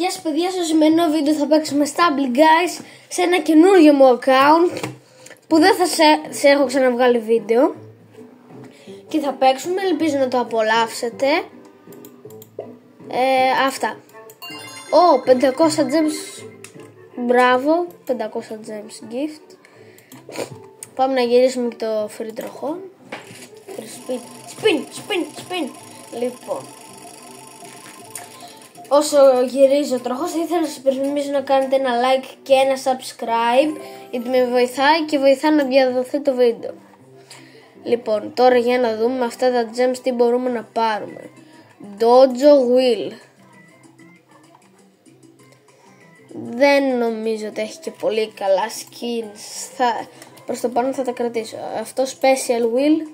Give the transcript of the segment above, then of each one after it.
Γεια σας παιδιά, στο σημερινό βίντεο θα παίξουμε Stumble Guys σε ένα καινούργιο μου account που δεν θα σε έχω ξαναβγάλει βίντεο. Και θα παίξουμε, ελπίζω να το απολαύσετε. Αυτά. 500 gems, μπράβο, 500 gems gift. Πάμε να γυρίσουμε και το free τροχό. Spin. Λοιπόν, όσο γυρίζει ο τροχός, θα ήθελα να σας υπενθυμίσω να κάνετε ένα like και ένα subscribe, γιατί με βοηθάει και βοηθά να διαδοθεί το βίντεο. Λοιπόν, τώρα για να δούμε με αυτά τα gems τι μπορούμε να πάρουμε. Dojo Wheel. Δεν νομίζω ότι έχει και πολύ καλά skins. Προς το πάνω θα τα κρατήσω. Αυτό Special Wheel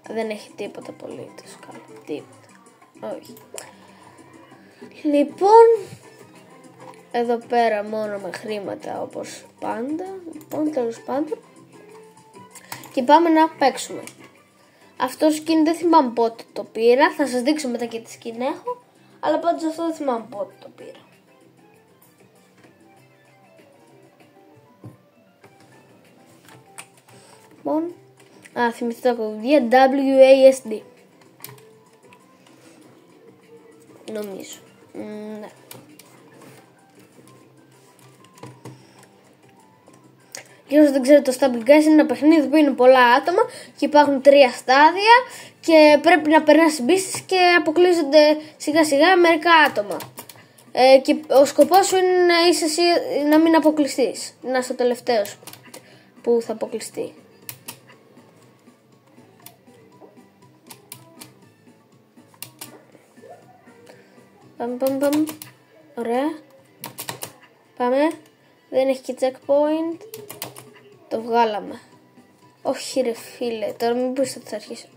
δεν έχει τίποτα απολύτως καλό. Τίποτα. Όχι. Λοιπόν, εδώ πέρα μόνο με χρήματα όπως πάντα. Λοιπόν, τέλος πάντων. Και πάμε να παίξουμε. Αυτό skin δεν θυμάμαι πότε το πήρα. Θα σας δείξω μετά και τι skin έχω. Αλλά πάντως αυτό δεν θυμάμαι πότε το πήρα. Λοιπόν, θυμηθείτε τα κωδία WASD. Νομίζω. Ναι. Και όσο δεν ξέρετε, το Stumble Guys είναι ένα παιχνίδι που είναι πολλά άτομα και υπάρχουν 3 στάδια και πρέπει να περνάς μπίστες και αποκλείζονται σιγά σιγά μερικά άτομα. Και ο σκοπός σου είναι να είσαι εσύ, να μην αποκλειστείς, να είσαι ο τελευταίος που θα αποκλειστεί. Πάμε. Ωραία. Πάμε. Δεν έχει και checkpoint. Το βγάλαμε. Όχι ρε φίλε. Τώρα μην πεις ότι θα αρχίσει.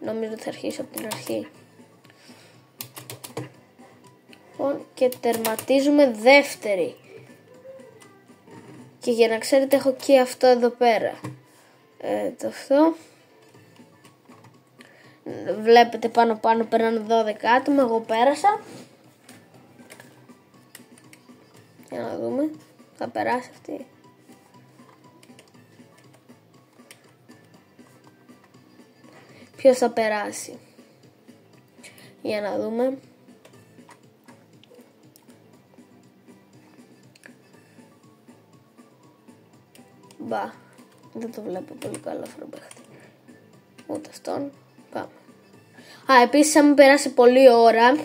Νομίζω ότι θα αρχίσω από την αρχή. Λοιπόν, και τερματίζουμε δεύτερη. Και για να ξέρετε έχω και αυτό εδώ πέρα. Το αυτό. Βλέπετε πάνω περνάνε 12 άτομα. Εγώ πέρασα. Για να δούμε. Θα περάσει αυτή. Ποιος θα περάσει. Για να δούμε. Μπα. Δεν το βλέπω πολύ καλό αυτό το παίχτη. Ούτε αυτόν. Πάμε. Επίσης αν περάσει πολλή ώρα,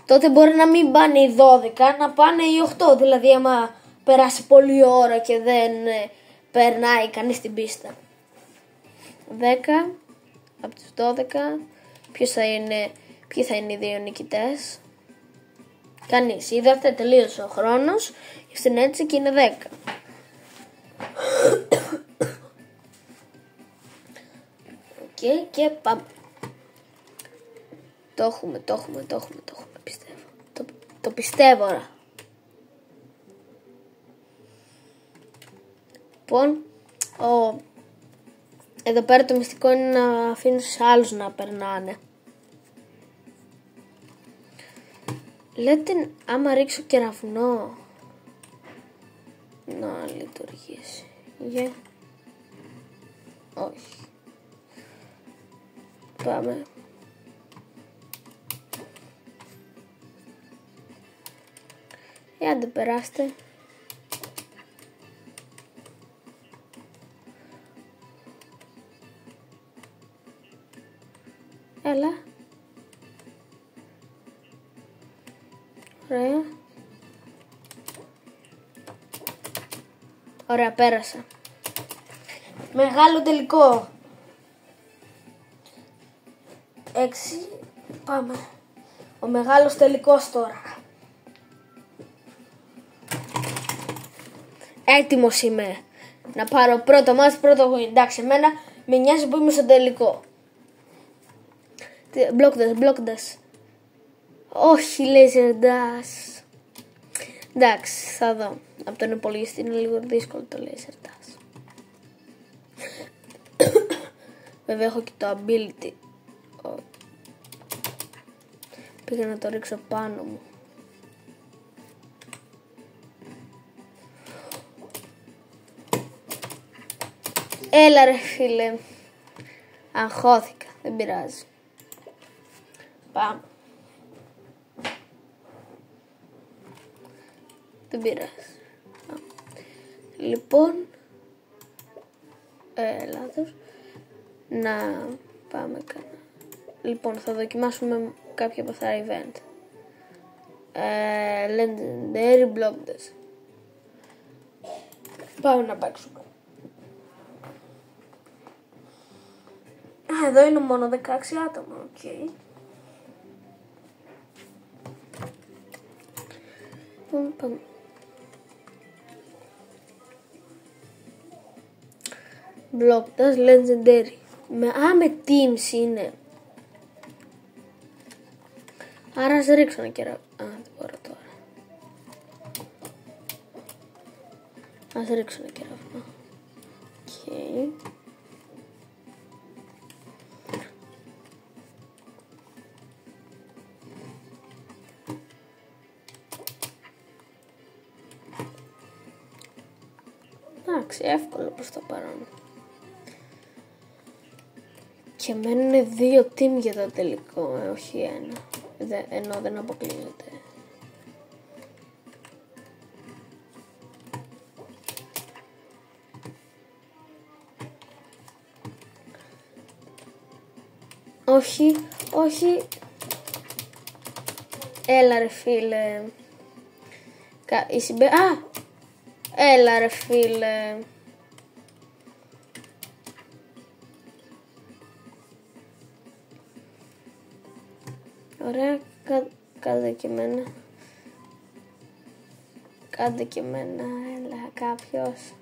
τότε μπορεί να μην πάνε οι 12, να πάνε οι 8. Δηλαδή άμα περάσει πολλή ώρα και δεν περνάει κανείς την πίστα. 10 από τους 12. Ποιοι θα είναι οι δύο νικητές? Κανείς. Είδατε, τελείωσε ο χρόνος. Στην έτσι και είναι 10. Και πάμε. Το έχουμε, πιστεύω. Το πιστεύω τώρα. Λοιπόν, εδώ πέρα το μυστικό είναι να αφήνεις άλλους να περνάνε. Λέτε άμα ρίξω κεραυνό να λειτουργήσει. Όχι. Πάμε. Άντε περάστε. Έλα. Ωραία. Ωραία, πέρασα. Μεγάλο τελικό. 6. Πάμε. Ο μεγάλος τελικός τώρα. Έτοιμος είμαι να πάρω πρώτο μάτς, πρώτο win. Εντάξει, εμένα με νοιάζει που είμαι στο τελικό. Μπλόκντας. Όχι, laser dash. Εντάξει, θα δω. Από τον υπολογιστή είναι λίγο δύσκολο το laser dash. Βέβαια έχω και το ability. Πήγα να το ρίξω πάνω μου. Έλα ρε φίλε. Αγχώθηκα. Δεν πειράζει. Πάμε. Δεν πειράζει. Λοιπόν. Λάθος. Να πάμε κανένα. Λοιπόν, θα δοκιμάσουμε κάποια από αυτά event. Legendary Blockdash. Πάμε να παίξουμε. Εδώ είναι μόνο 16 άτομα. Οκ. Πάμε. Blockdash Legendary. Με teams είναι. Άρα ας ρίξω ένα κεραυνό. Δεν μπορώ τώρα. Ας ρίξω ένα κεραυνό. Οκ. Εντάξει, εύκολο προς το παρόν. Και μένουν 2 team για το τελικό, όχι ένα. Ενώ δεν αποκλείεται. Όχι. Έλα ρε φίλε. Έλα ρε φίλε. Ωραία, κάντε και εμένα. Έλα κάποιος.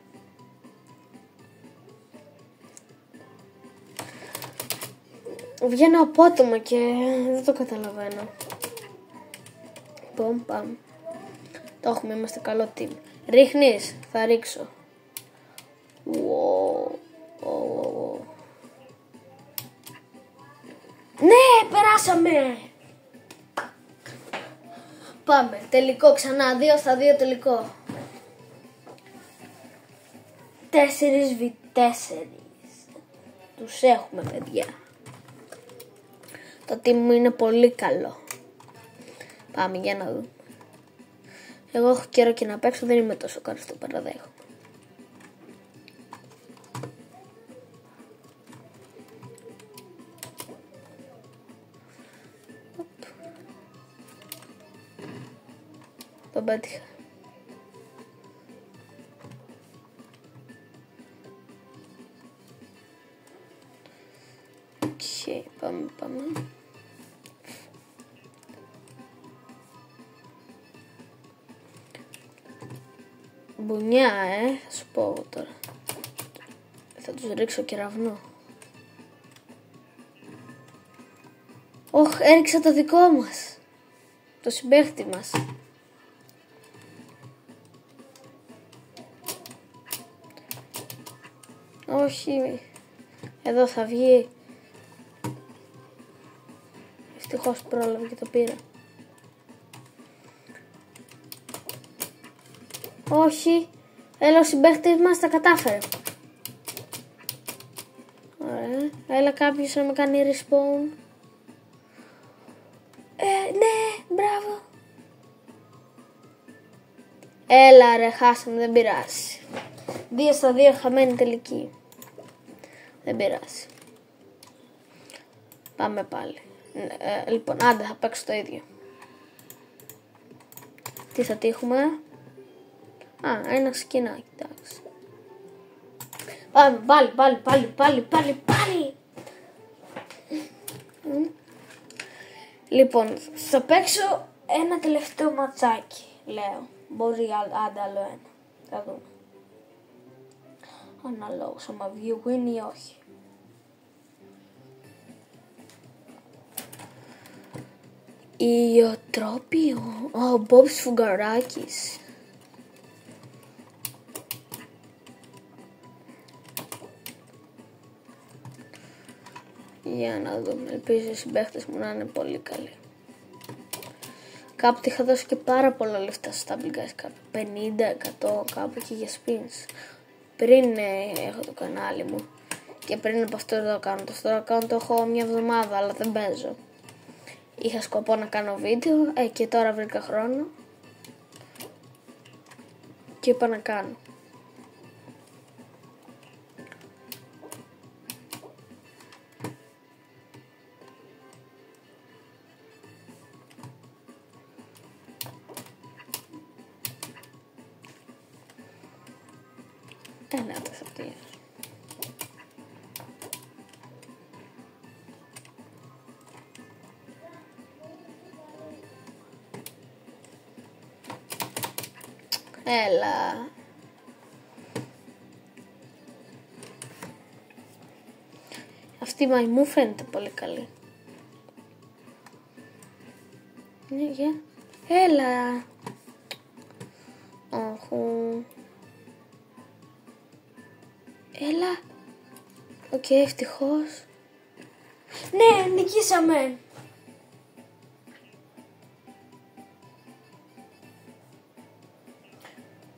Βγαίνω απότομα και δεν το καταλαβαίνω. Λοιπόν, πάμε. Το έχουμε, είμαστε καλό team. Ρίχνεις, θα ρίξω. Ναι, περάσαμε. Πάμε, τελικό ξανά, 2-2 τελικό. 4v4. Τους έχουμε παιδιά. Το team μου είναι πολύ καλό. Πάμε για να δούμε. Εγώ έχω καιρό και να παίξω, δεν είμαι τόσο καλό, το παραδέχομαι. Τον πέτυχα. Και πάμε. Μπουνιά, θα σου πω εγώ τώρα. Θα τους ρίξω κεραυνό. Έριξα το δικό μας. Το συμπαίχτη μας. Όχι. Εδώ θα βγει. Ευτυχώς πρόλαβε και το πήρα. Όχι. Έλα, ο συμπαίχτης μας τα κατάφερε. Ωραία. Έλα κάποιος να με κάνει respawn. Ναι, μπράβο. Έλα ρε, χάσαμε, δεν πειράζει. 2-2 χαμένη τελική. Δεν πειράζει. Πάμε πάλι. Λοιπόν, άντε θα παίξω το ίδιο. Τι θα τύχουμε? Ένα σκηνάκι, εντάξει. Πάμε πάλι. Λοιπόν, θα παίξω ένα τελευταίο ματσάκι, λέω. Μπορεί άντε άλλο ένα. Θα δούμε. Αναλόγως, άμα βγει win ή όχι. Ιωτρόπιο. Ο Μπόμπς Φουγκαράκης. Για να δούμε. Ελπίζω οι συμπαίχτες μου να είναι πολύ καλοί. Κάποτε είχα δώσει και πάρα πολλά λεφτά στα Guys. 50, 100 κάπου εκεί για spins. Πριν έχω το κανάλι μου. Και πριν από αυτό το account. Αυτό το account το έχω μια εβδομάδα, αλλά δεν παίζω. Είχα σκοπό να κάνω βίντεο και τώρα βρήκα χρόνο. Και είπα να κάνω. Να το θα τελειώσω. Έλα. Αυτή η μαϊμού φαίνεται πολύ καλή. Ναι, για. Έλα. Όχου. Έλα. Οκ, ευτυχώς. Ναι, νικήσαμε.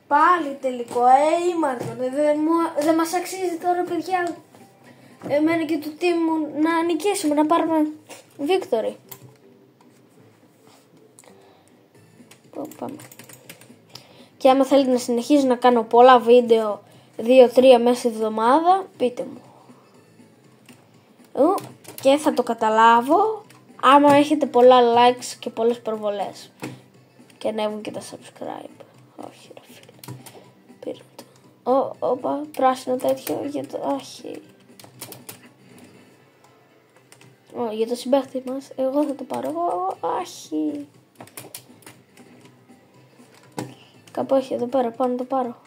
Πάλι τελικό, ήμαρτον. Δεν μας αξίζει τώρα, παιδιά, εμένα και του team μου να νικήσουμε, να πάρουμε victory. Πάμε. Και άμα θέλετε να συνεχίσω να κάνω πολλά βίντεο, 2-3 μέσα στη εβδομάδα, πείτε μου. Και θα το καταλάβω άμα έχετε πολλά likes και πολλές προβολές. Και ανέβουν και τα subscribe. Όχι ρε φίλε. Πήρα το. Όπα, πράσινο τέτοιο για το... Όχι. Για το συμπαίχτη μας. Εγώ θα το πάρω. Όχι. Κάπου έχει εδώ πέρα. Πάω να το πάρω.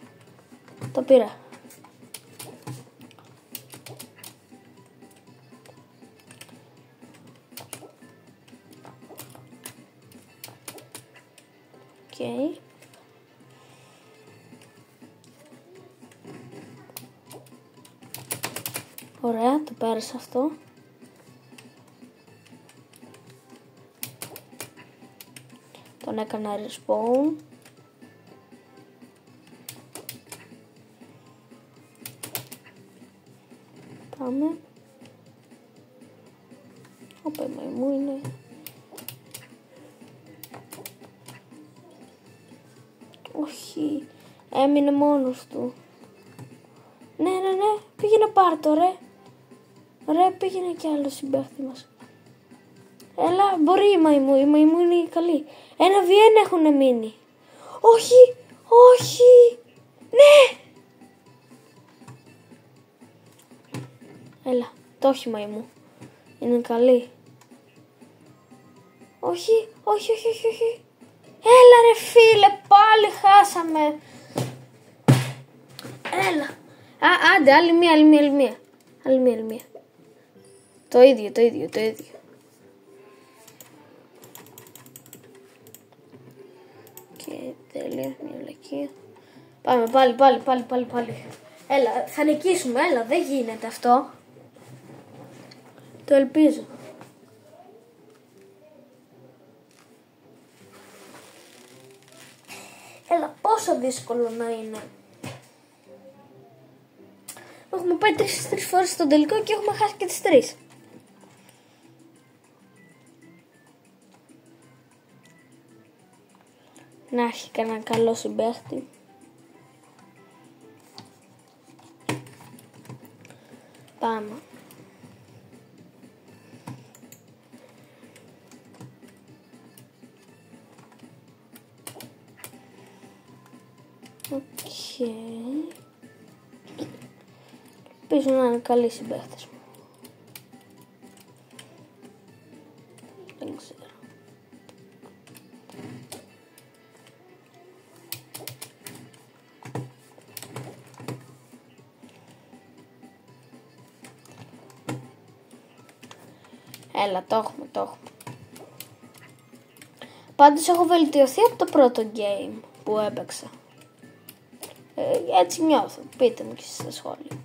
Το πήρα. Okay. Ωραία, το πέρασα αυτό. Τον έκανα respawn. Πάμε. Όπα, η μαϊμού είναι. Όχι, έμεινε μόνος του. Ναι, πήγαινε πάρ' το ρε. Ρε, πήγαινε κι άλλο συμπαίχτη μας. Έλα, μπορεί η μαϊμού είναι καλή. 1v1 έχουν μείνει. Όχι, όχι. Ναι. Έλα, το έχει μαϊμού. Είναι καλή. Όχι, όχι. Έλα ρε φίλε, πάλι χάσαμε. Έλα. Άντε, άλλη μία. Το ίδιο. Και τέλεια, μια βλακεία. Πάμε πάλι. Έλα, θα νικήσουμε, έλα, δεν γίνεται αυτό. Το ελπίζω. Έλα, πόσο δύσκολο να είναι. Έχουμε πάει 3 φορές στον τελικό και έχουμε χάσει και τις 3. Να έχει κανένα καλό συμπαίχτη. Πάμε. Οκ. Ελπίζω να είναι καλοί συμπαίχτες μου. Δεν ξέρω. Έλα, το έχουμε. Πάντως έχω βελτιωθεί από το πρώτο game που έπαιξα. Έτσι νιώθω. Πείτε μου και εσείς στα σχόλια.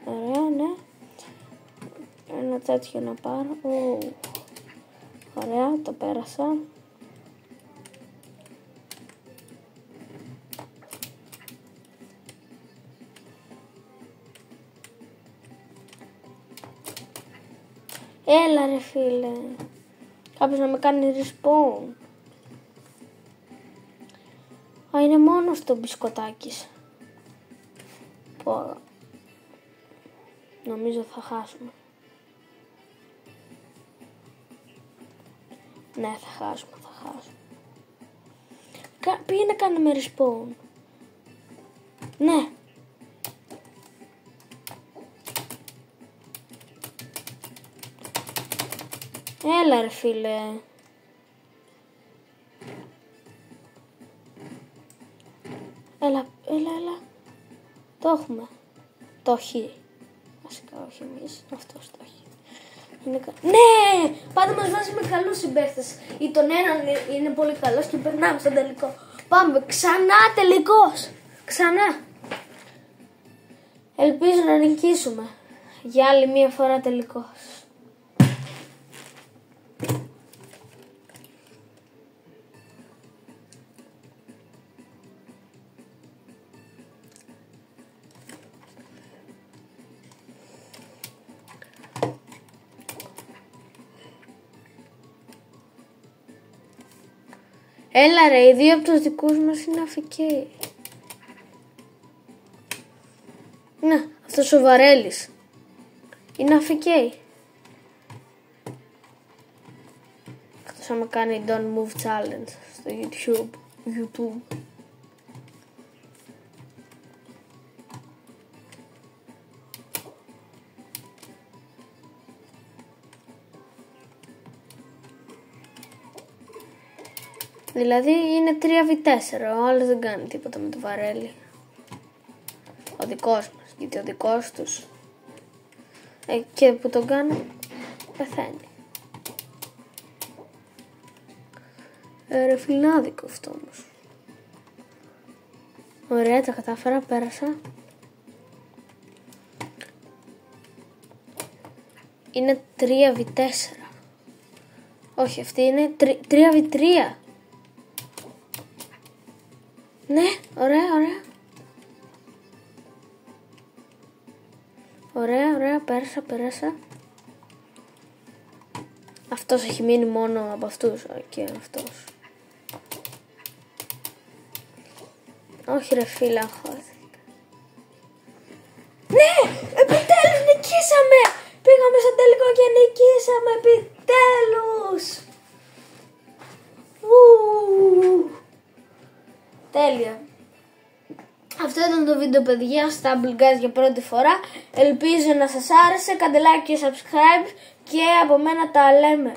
Ωραία, ναι. ένα τέτοιο να πάρω. Ωραία, το πέρασα. Έλα ρε φίλε. Κάποιος να με κάνει respawn. Α, είναι μόνος το μπισκοτάκης. Πω. Νομίζω θα χάσουμε. Ναι, θα χάσουμε. Πήγαινε κάνε με respawn. Ναι. Έλα ρε φίλε. Έλα. Το έχουμε. Το έχει. Βασικά όχι εμείς. Αυτός το έχει. Ναι! Πάντα μας βάζει με καλούς συμπαίχτες. Ή τον έναν είναι πολύ καλός και περνάμε στον τελικό. Πάμε ξανά τελικός. Ξανά. Ελπίζω να νικήσουμε. Για άλλη μία φορά τελικός. Έλα ρε, οι δύο από τους δικούς μας είναι αφικαίοι. Να, αυτός ο Βαρέλης. Είναι αφικαίοι. Αυτός άμα κάνει Don't Move Challenge στο YouTube. Δηλαδή είναι 3v4, ο άλλος δεν κάνει τίποτα με το Βαρέλι. Ο δικός μας, γιατί ο δικός τους και που τον κάνω πεθαίνει. Ρε φιλνάδικο αυτό όμως. Ωραία, τα κατάφερα, πέρασα. Είναι 3v4. Όχι, αυτή είναι 3v3. Ναι, ωραία. Ωραία, πέρασα. Αυτός έχει μείνει μόνο από αυτούς και αυτός. Όχι ρε φίλα, χάθηκα. Ναι, επιτέλους νικήσαμε. Πήγαμε στο τελικό και νικήσαμε επιτέλους. Τέλεια. Αυτό ήταν το βίντεο παιδιά στα Stumble Guys για πρώτη φορά. Ελπίζω να σας άρεσε. Κάντε like και subscribe και από μένα τα λέμε.